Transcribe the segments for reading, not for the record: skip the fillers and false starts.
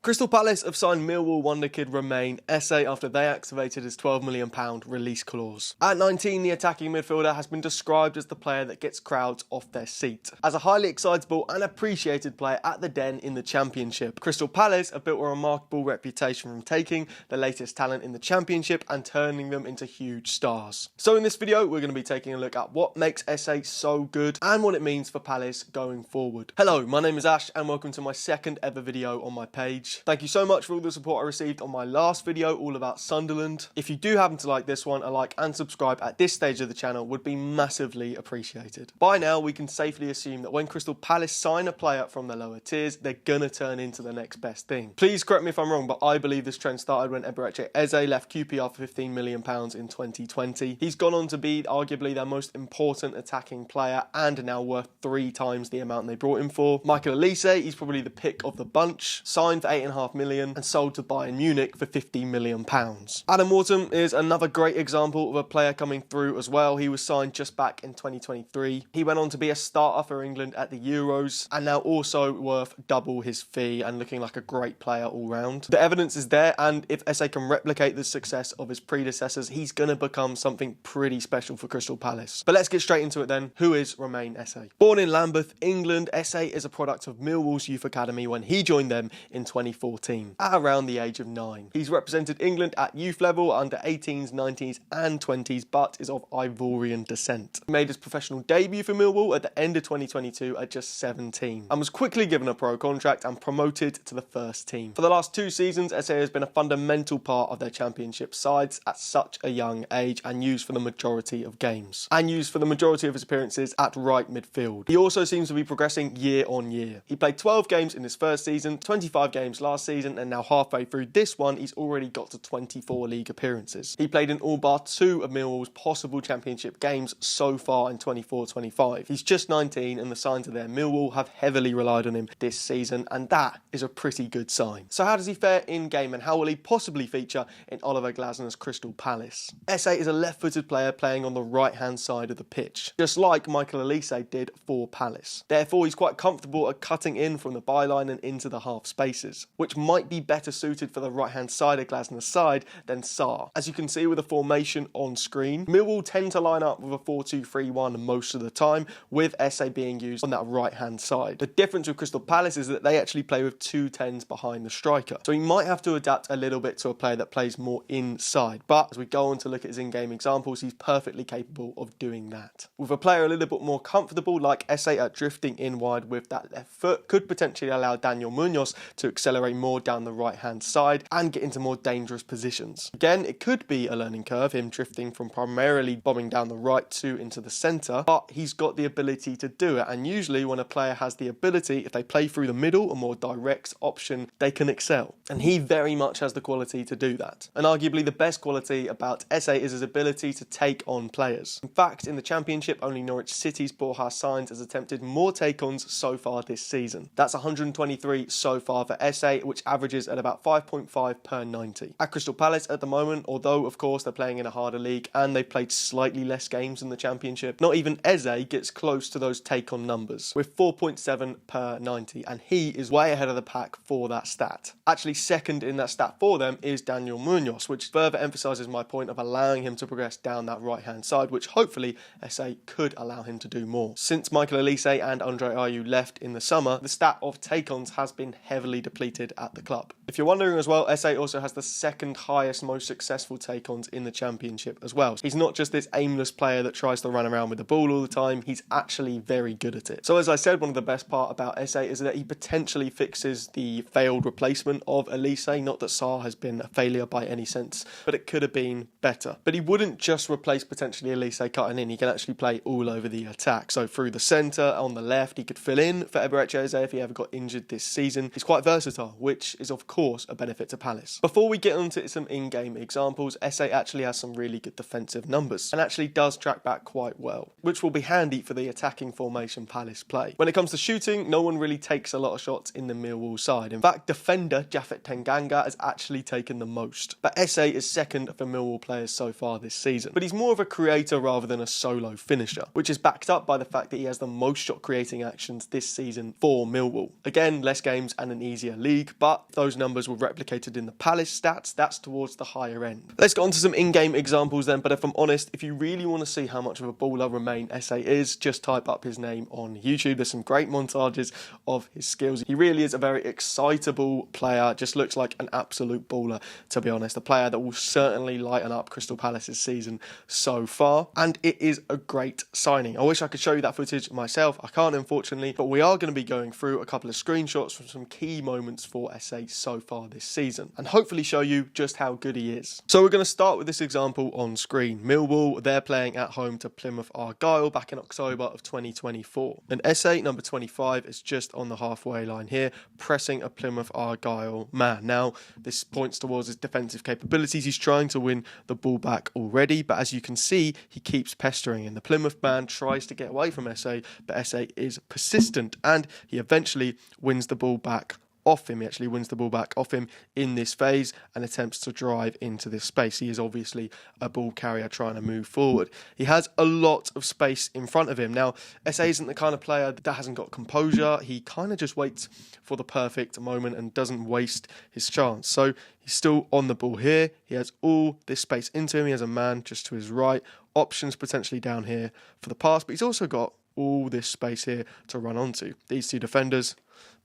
Crystal Palace have signed Millwall wonder kid Romain Esse after they activated his £12 million release clause. At 19, the attacking midfielder has been described as the player that gets crowds off their seat. As a highly excitable and appreciated player at the Den in the Championship, Crystal Palace have built a remarkable reputation from taking the latest talent in the Championship and turning them into huge stars. So in this video, we're going to be taking a look at what makes Esse so good and what it means for Palace going forward. Hello, my name is Ash and welcome to my second ever video on my page. Thank you so much for all the support I received on my last video all about Sunderland. If you do happen to like this one, a like and subscribe at this stage of the channel would be massively appreciated. By now, we can safely assume that when Crystal Palace sign a player from the lower tiers, they're gonna turn into the next best thing. Please correct me if I'm wrong, but I believe this trend started when Esse left QPR for £15 million in 2020. He's gone on to be arguably their most important attacking player and now worth 3 times the amount they brought him for. Michael Olise, he's probably the pick of the bunch, signed for £8.5 million and sold to Bayern Munich for £15 million. Adam Wharton is another great example of a player coming through as well. He was signed just back in 2023. He went on to be a starter for England at the Euros and now also worth double his fee and looking like a great player all round. The evidence is there, and if Esse can replicate the success of his predecessors, he's going to become something pretty special for Crystal Palace. But let's get straight into it then. Who is Romain Esse? Born in Lambeth, England, Esse is a product of Millwall's youth academy when he joined them in 2014 at around the age of 9. He's represented England at youth level under 18s, 19s and 20s, but is of Ivorian descent. He made his professional debut for Millwall at the end of 2022 at just 17 and was quickly given a pro contract and promoted to the first team. For the last 2 seasons, Esse has been a fundamental part of their Championship sides at such a young age and used for the majority of games and used for the majority of his appearances at right midfield. He also seems to be progressing year on year. He played 12 games in his first season, 25 games last season, and now halfway through this one, he's already got to 24 league appearances. He played in all bar 2 of Millwall's possible Championship games so far in 24-25. He's just 19 and the signs are there. Millwall have heavily relied on him this season and that is a pretty good sign. So how does he fare in game and how will he possibly feature in Oliver Glasner's Crystal Palace? Esse is a left-footed player playing on the right-hand side of the pitch, just like Michael Olise did for Palace. Therefore, he's quite comfortable at cutting in from the byline and into the half spaces, which might be better suited for the right-hand side of Glasner's side than Sarr. As you can see with the formation on screen, Millwall tend to line up with a 4-2-3-1 most of the time, with Esse being used on that right-hand side. The difference with Crystal Palace is that they actually play with 2 10s behind the striker, so he might have to adapt a little bit to a player that plays more inside, but as we go on to look at his in-game examples, he's perfectly capable of doing that. With a player a little bit more comfortable like Esse at drifting in wide with that left foot could potentially allow Daniel Munoz to accelerate more down the right-hand side and get into more dangerous positions. Again, it could be a learning curve, him drifting from primarily bombing down the right to into the centre, but he's got the ability to do it, and usually when a player has the ability, if they play through the middle, a more direct option, they can excel. And he very much has the quality to do that. And arguably the best quality about Esse is his ability to take on players. In fact, in the Championship, only Norwich City's Borja Sainz has attempted more take-ons so far this season. That's 123 so far for Esse, which averages at about 5.5 per 90. At Crystal Palace at the moment, although of course they're playing in a harder league and they've played slightly less games in the Championship, not even Esse gets close to those take-on numbers, with 4.7 per 90, and he is way ahead of the pack for that stat. Actually, second in that stat for them is Daniel Munoz, which further emphasises my point of allowing him to progress down that right-hand side, which hopefully Esse could allow him to do more. Since Michael Olise and Andre Ayew left in the summer, the stat of take-ons has been heavily depleted at the club. If you're wondering as well, Esse also has the second highest most successful take-ons in the Championship as well. He's not just this aimless player that tries to run around with the ball all the time, he's actually very good at it. So as I said, one of the best part about Esse is that he potentially fixes the failed replacement of Olise. Not that Sarr has been a failure by any sense, but it could have been better. But he wouldn't just replace potentially Olise cutting in, he can actually play all over the attack. So through the centre, on the left, he could fill in for Esse if he ever got injured this season. He's quite versatile, which is of course a benefit to Palace. Before we get onto some in-game examples, Esse actually has some really good defensive numbers and actually does track back quite well, which will be handy for the attacking formation Palace play. When it comes to shooting, no one really takes a lot of shots in the Millwall side. In fact, defender Japhet Tanganga has actually taken the most, but Esse is second for Millwall players so far this season. But he's more of a creator rather than a solo finisher, which is backed up by the fact that he has the most shot creating actions this season for Millwall. Again, less games and an easier league, league, but those numbers were replicated in the Palace stats. That's towards the higher end. Let's get on to some in-game examples then, but if I'm honest, if you really want to see how much of a baller Romain Esse is, just type up his name on YouTube. There's some great montages of his skills. He really is a very excitable player, just looks like an absolute baller, to be honest. A player that will certainly lighten up Crystal Palace's season so far, and it is a great signing. I wish I could show you that footage myself. I can't, unfortunately, but we are going to be going through a couple of screenshots from some key moments for Esse so far this season, and hopefully show you just how good he is. So we're going to start with this example on screen. Millwall, they're playing at home to Plymouth Argyle back in October of 2024. And Esse, number 25, is just on the halfway line here, pressing a Plymouth Argyle man. Now, this points towards his defensive capabilities. He's trying to win the ball back already, but as you can see, he keeps pestering, and the Plymouth man tries to get away from Esse, but Esse is persistent, and he eventually wins the ball back off him. He actually wins the ball back off him in this phase and attempts to drive into this space. He is obviously a ball carrier trying to move forward. He has a lot of space in front of him. Now, Esse isn't the kind of player that hasn't got composure. He kind of just waits for the perfect moment and doesn't waste his chance. So he's still on the ball here. He has all this space into him. He has a man just to his right, options potentially down here for the pass, but he's also got all this space here to run onto. These two defenders,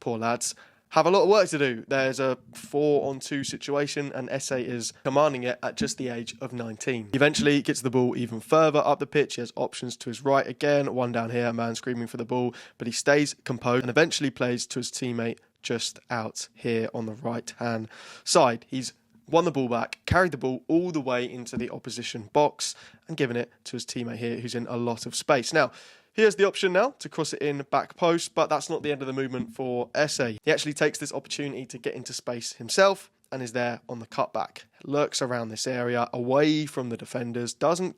poor lads, have a lot of work to do. There's a 4-on-2 situation, and Esse is commanding it at just the age of 19. He eventually gets the ball even further up the pitch. He has options to his right again, one down here, a man screaming for the ball, but he stays composed and eventually plays to his teammate just out here on the right-hand side. He's won the ball back, carried the ball all the way into the opposition box, and given it to his teammate here, who's in a lot of space. Now, here's the option now to cross it in back post, but that's not the end of the movement for Esse. He actually takes this opportunity to get into space himself and is there on the cutback. Lurks around this area, away from the defenders, doesn't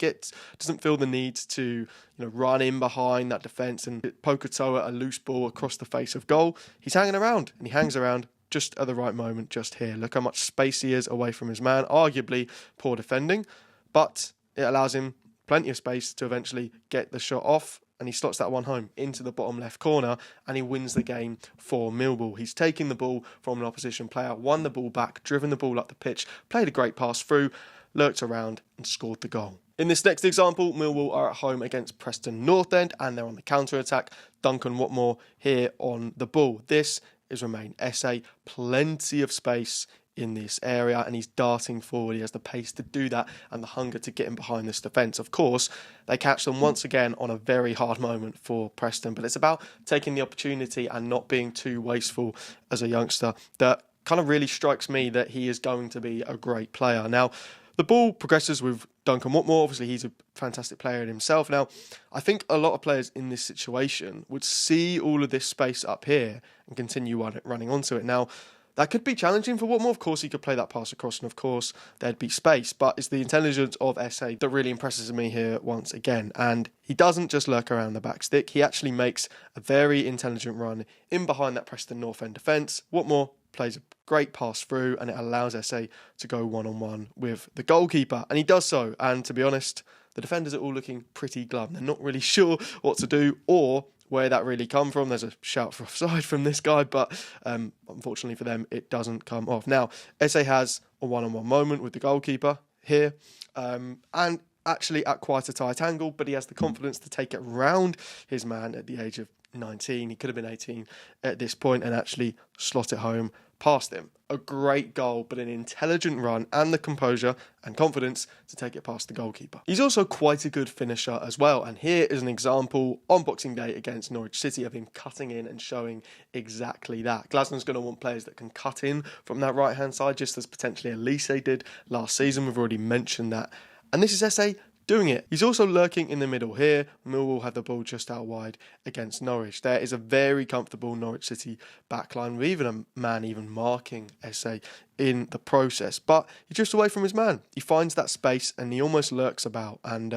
feel the need to run in behind that defence and poke a toe at a loose ball across the face of goal. He's hanging around, and he hangs around just at the right moment, just here. Look how much space he is away from his man. Arguably poor defending, but it allows him plenty of space to eventually get the shot off, and he slots that one home into the bottom left corner, and he wins the game for Millwall. He's taken the ball from an opposition player, won the ball back, driven the ball up the pitch, played a great pass through, lurked around and scored the goal. In this next example, Millwall are at home against Preston North End, and they're on the counter-attack. Duncan Watmore here on the ball. This is Romain Esse, plenty of space in this area, and he's darting forward. He has the pace to do that and the hunger to get in behind this defence. Of course, they catch them once again on a very hard moment for Preston, but it's about taking the opportunity and not being too wasteful as a youngster. That kind of really strikes me that he is going to be a great player. Now, the ball progresses with Duncan Watmore. Obviously, he's a fantastic player in himself. Now, I think a lot of players in this situation would see all of this space up here and continue running onto it. Now, that could be challenging for Watmore. Of course, he could play that pass across, and of course, there'd be space. But it's the intelligence of Esse that really impresses me here once again. And he doesn't just lurk around the back stick. He actually makes a very intelligent run in behind that Preston North End defence. Watmore plays a great pass through, and it allows Esse to go one-on-one with the goalkeeper. And he does so. And to be honest, the defenders are all looking pretty glum. They're not really sure what to do or where that really come from. There's a shout for offside from this guy, but unfortunately for them, it doesn't come off. Now, Esse has a one-on-one moment with the goalkeeper here, and actually at quite a tight angle, but he has the confidence to take it round his man at the age of 19. He could have been 18 at this point and actually slot it home past him. A great goal, but an intelligent run and the composure and confidence to take it past the goalkeeper. He's also quite a good finisher as well, and here is an example on Boxing Day against Norwich City of him cutting in and showing exactly that. Glasnow's going to want players that can cut in from that right-hand side, just as potentially Olise did last season. We've already mentioned that. And this is Esse doing it. He's also lurking in the middle here. Millwall had the ball just out wide against Norwich. There is a very comfortable Norwich City backline with even a man even marking Esse in the process, but he's just away from his man. He finds that space and he almost lurks about, and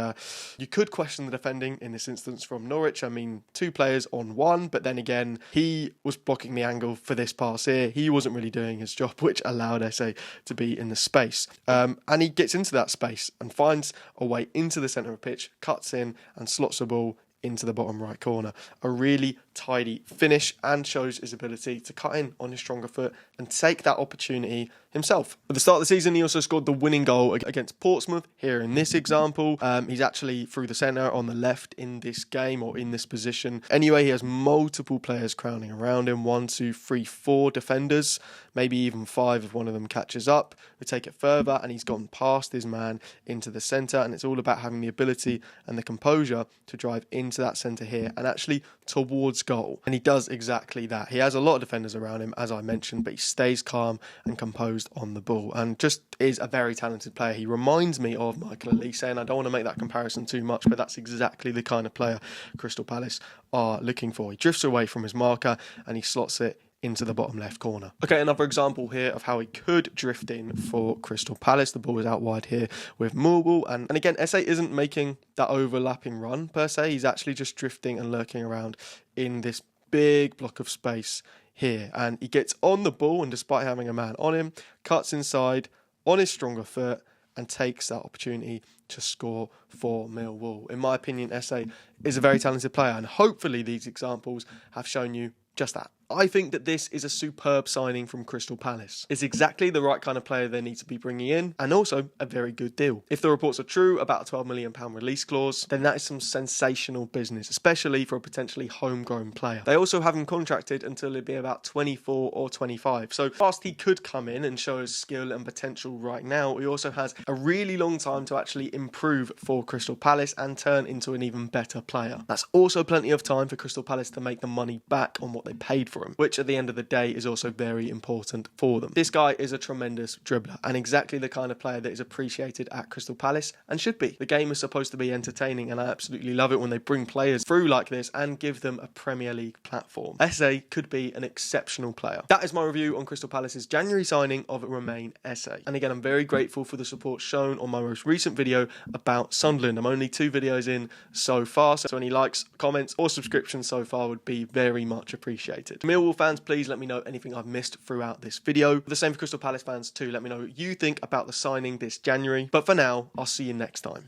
you could question the defending in this instance from Norwich. I mean, two players on one, but then again, he was blocking the angle for this pass here. He wasn't really doing his job, which allowed Esse to be in the space, and he gets into that space and finds a way into the centre of the pitch, cuts in and slots the ball into the bottom right corner. A really tidy finish, and shows his ability to cut in on his stronger foot and take that opportunity himself. At the start of the season, he also scored the winning goal against Portsmouth. Here in this example, he's actually through the centre on the left in this game, or in this position. Anyway, he has multiple players crowding around him. 1, 2, 3, 4 defenders, maybe even 5 if one of them catches up. We take it further, and he's gone past his man into the centre, and it's all about having the ability and the composure to drive into that centre here and actually towards goal. And he does exactly that. He has a lot of defenders around him, as I mentioned, but he stays calm and composed on the ball, and just is a very talented player. He reminds me of Michael Olise, and I don't want to make that comparison too much, but that's exactly the kind of player Crystal Palace are looking for. He drifts away from his marker and he slots it into the bottom left corner. Okay, another example here of how he could drift in for Crystal Palace. The ball is out wide here with Millwall, and again, Esse isn't making that overlapping run per se. He's actually just drifting and lurking around in this big block of space here, and he gets on the ball, and despite having a man on him, cuts inside on his stronger foot and takes that opportunity to score for Millwall. In my opinion, Esse is a very talented player, and hopefully these examples have shown you just that. I think that this is a superb signing from Crystal Palace. It's exactly the right kind of player they need to be bringing in, and also a very good deal. If the reports are true about a £12 million release clause, then that is some sensational business, especially for a potentially homegrown player. They also have him contracted until he'll be about 24 or 25. So whilst he could come in and show his skill and potential right now, he also has a really long time to actually improve for Crystal Palace and turn into an even better player. That's also plenty of time for Crystal Palace to make the money back on what they paid for him, which at the end of the day is also very important for them. This guy is a tremendous dribbler, and exactly the kind of player that is appreciated at Crystal Palace and should be. The game is supposed to be entertaining, and I absolutely love it when they bring players through like this and give them a Premier League platform. Esse could be an exceptional player. That is my review on Crystal Palace's January signing of Romain Esse. And again, I'm very grateful for the support shown on my most recent video about Sunderland. I'm only 2 videos in so far, so any likes, comments or subscriptions so far would be very much appreciated. Millwall fans, please let me know anything I've missed throughout this video. The same for Crystal Palace fans too. Let me know what you think about the signing this January. But for now, I'll see you next time.